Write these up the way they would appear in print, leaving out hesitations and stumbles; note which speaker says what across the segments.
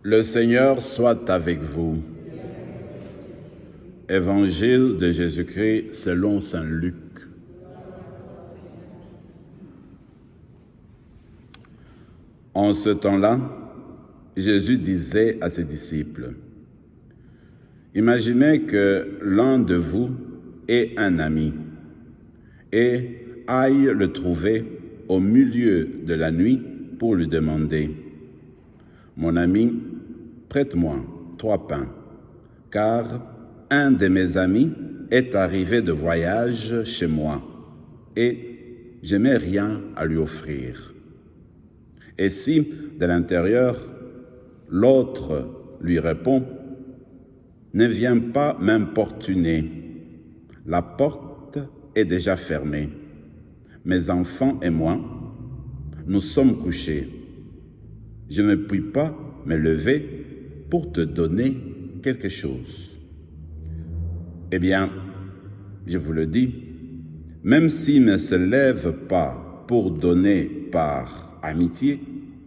Speaker 1: Le Seigneur soit avec vous. Évangile de Jésus-Christ selon saint Luc. En ce temps-là, Jésus disait à ses disciples, « Imaginez que l'un de vous ait un ami et aille le trouver au milieu de la nuit pour lui demander, « Mon ami, prête-moi 3 pains, car un de mes amis est arrivé de voyage chez moi et je n'ai rien à lui offrir. » Et si, de l'intérieur, l'autre lui répond, « Ne viens pas m'importuner, la porte est déjà fermée. Mes enfants et moi, nous sommes couchés. Je ne puis pas me lever pour te donner quelque chose. » Eh bien, je vous le dis, même s'il ne se lève pas pour donner par amitié,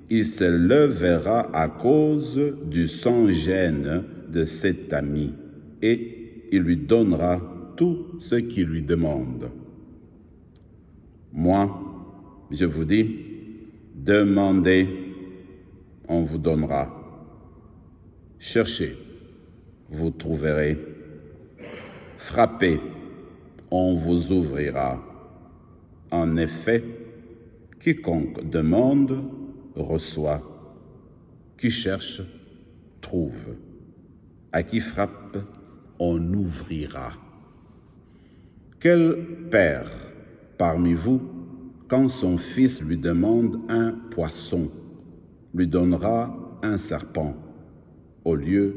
Speaker 1: il se lèvera à cause du sans-gêne de cet ami et il lui donnera tout ce qu'il lui demande. Moi, je vous dis, demandez, on vous donnera. Cherchez, vous trouverez. Frappez, on vous ouvrira. En effet, quiconque demande, reçoit. Qui cherche, trouve. À qui frappe, on ouvrira. Quel père parmi vous, quand son fils lui demande un poisson, lui donnera un serpent au lieu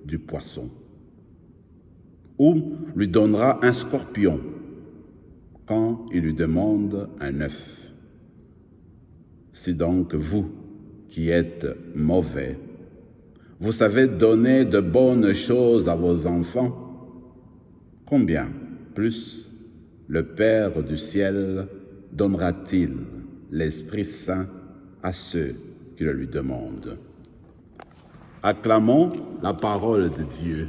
Speaker 1: du poisson? Ou lui donnera un scorpion quand il lui demande un œuf? Si donc vous, qui êtes mauvais, vous savez donner de bonnes choses à vos enfants, combien plus le Père du ciel donnera-t-il l'Esprit Saint à ceux qui le lui demandent? Acclamons la parole de Dieu.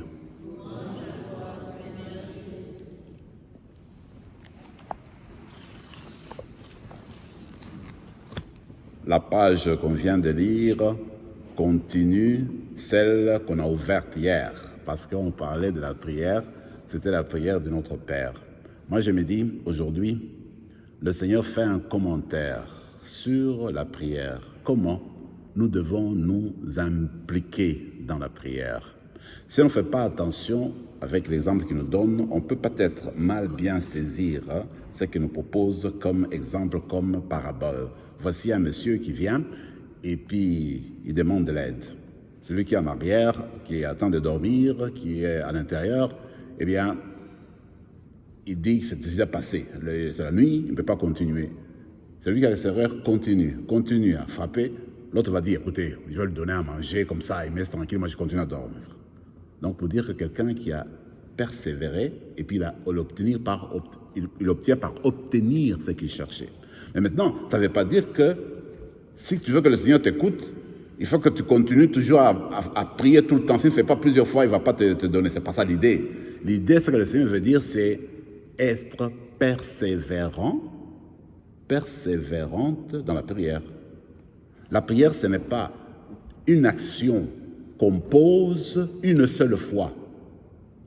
Speaker 1: La page qu'on vient de lire continue celle qu'on a ouverte hier, parce qu'on parlait de la prière, c'était la prière de notre Père. Moi, je me dis, aujourd'hui, le Seigneur fait un commentaire sur la prière. Comment nous devons nous impliquer dans la prière? Si on ne fait pas attention avec l'exemple qu'il nous donne, on peut peut-être mal bien saisir ce qu'il nous propose comme exemple, comme parabole. Voici un monsieur qui vient et puis il demande de l'aide. Celui qui est en arrière, qui attend de dormir, qui est à l'intérieur, eh bien, il dit que c'est déjà passé. C'est la nuit, il ne peut pas continuer. Celui qui est à l'extérieur continue à frapper. L'autre va dire, écoutez, je vais lui donner à manger, comme ça, il me laisse tranquille, moi je continue à dormir. Donc, pour dire que quelqu'un qui a persévéré, et puis il obtient par obtenir ce qu'il cherchait. Mais maintenant, ça ne veut pas dire que si tu veux que le Seigneur t'écoute, il faut que tu continues toujours à prier tout le temps. S'il ne fait pas plusieurs fois, il ne va pas te donner. Ce n'est pas ça l'idée. L'idée, ce que le Seigneur veut dire, c'est être persévérante dans la prière. La prière, ce n'est pas une action qu'on pose une seule fois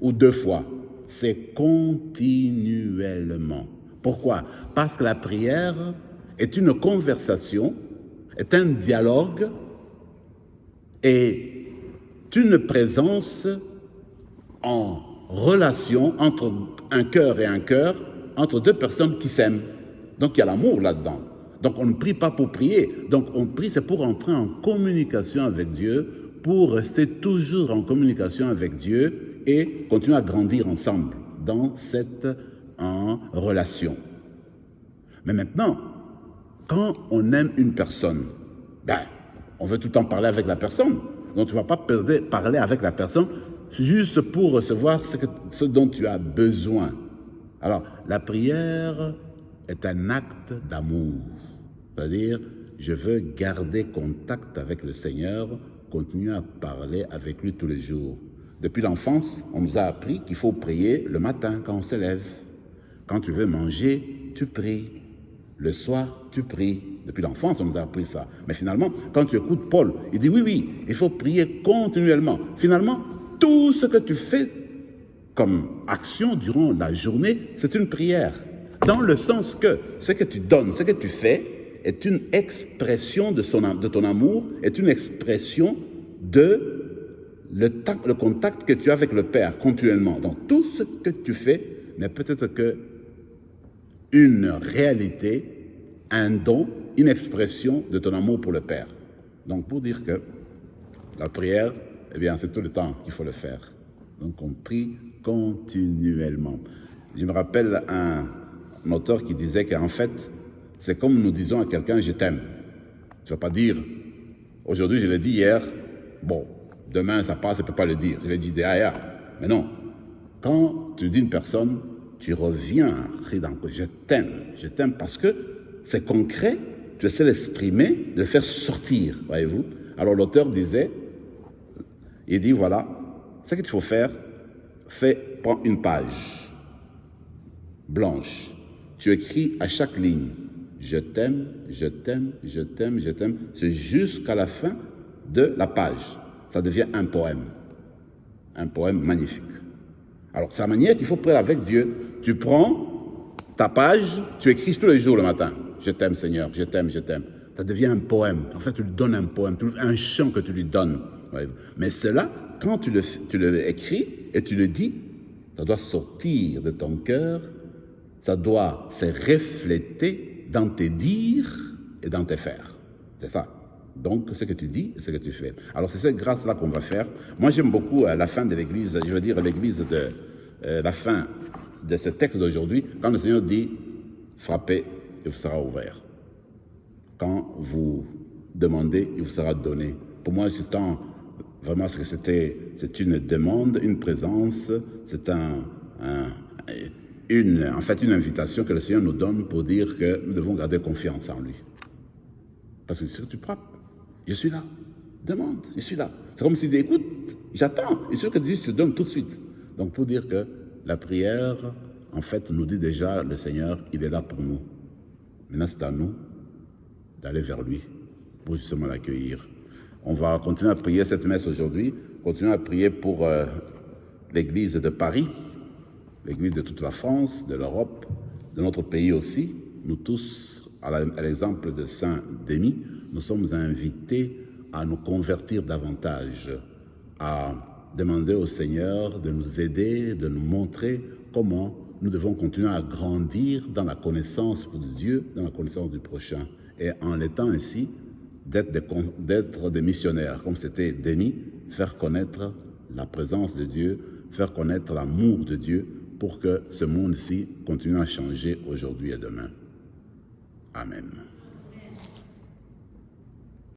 Speaker 1: ou 2 fois. C'est continuellement. Pourquoi? Parce que la prière est une conversation, est un dialogue, est une présence en relation entre un cœur et un cœur, entre 2 personnes qui s'aiment. Donc il y a l'amour là-dedans. Donc on ne prie pas pour prier. Donc on prie, c'est pour entrer en communication avec Dieu, pour rester toujours en communication avec Dieu et continuer à grandir ensemble dans cette relation. Mais maintenant, quand on aime une personne, on veut tout le temps parler avec la personne. Donc tu ne vas pas parler avec la personne juste pour recevoir ce dont tu as besoin. Alors, la prière est un acte d'amour. C'est-à-dire, je veux garder contact avec le Seigneur continuer à parler avec lui tous les jours. Depuis l'enfance, on nous a appris qu'il faut prier le matin quand on se lève. Quand tu veux manger, tu pries. Le soir, tu pries. Depuis l'enfance, on nous a appris ça. Mais finalement, quand tu écoutes Paul, il dit oui, il faut prier continuellement. Finalement, tout ce que tu fais comme action durant la journée, c'est une prière. Dans le sens que ce que tu donnes, ce que tu fais, est une expression de ton amour, est une expression de le contact que tu as avec le Père continuellement. Donc tout ce que tu fais n'est peut-être que une réalité, un don, une expression de ton amour pour le Père. Donc pour dire que la prière, eh bien c'est tout le temps qu'il faut le faire. Donc on prie continuellement. Je me rappelle un auteur qui disait qu'en fait, c'est comme nous disons à quelqu'un « je t'aime ». Tu ne vas pas dire « aujourd'hui je l'ai dit hier, bon, demain ça passe, je ne peux pas le dire, je l'ai dit derrière ». Mais non, quand tu dis à une personne, tu reviens dans « je t'aime » parce que c'est concret, tu essaies d'exprimer, de le faire sortir, voyez-vous. Alors l'auteur disait, il dit voilà, ce qu'il faut faire, prends une page blanche, tu écris à chaque ligne, je t'aime, je t'aime, je t'aime, je t'aime, c'est jusqu'à la fin de la page. Ça devient un poème magnifique. Alors c'est la manière qu'il faut prier avec Dieu. Tu prends ta page, tu écris tous les jours le matin, je t'aime Seigneur, je t'aime, je t'aime. Ça devient un poème. En fait, tu lui donnes un poème, un chant que tu lui donnes. Mais cela, quand tu le écris et tu le dis, ça doit sortir de ton cœur, ça doit se refléter dans tes dires et dans tes faire. C'est ça. Donc, ce que tu dis et ce que tu fais. Alors, c'est cette grâce-là qu'on va faire. Moi, j'aime beaucoup la fin de l'Église, je veux dire l'Église de la fin de ce texte d'aujourd'hui, quand le Seigneur dit « frappez et vous sera ouvert ». Quand vous demandez, il vous sera donné. Pour moi, c'est vraiment ce que c'est une demande, une présence, c'est une invitation que le Seigneur nous donne pour dire que nous devons garder confiance en lui. Parce que si tu frappes, je suis là. Demande, je suis là. C'est comme s'il dit, écoute, j'attends. Et ce que tu dis, je te donne tout de suite. Donc pour dire que la prière, en fait, nous dit déjà, le Seigneur, il est là pour nous. Maintenant, c'est à nous d'aller vers lui pour justement l'accueillir. On va continuer à prier cette messe aujourd'hui, continuer à prier pour l'Église de Paris, l'Église de toute la France, de l'Europe, de notre pays aussi. Nous tous, à l'exemple de Saint Denis, nous sommes invités à nous convertir davantage, à demander au Seigneur de nous aider, de nous montrer comment nous devons continuer à grandir dans la connaissance de Dieu, dans la connaissance du prochain. Et en étant ainsi, d'être des missionnaires, comme c'était Denis, faire connaître la présence de Dieu, faire connaître l'amour de Dieu, pour que ce monde-ci continue à changer aujourd'hui et demain. Amen.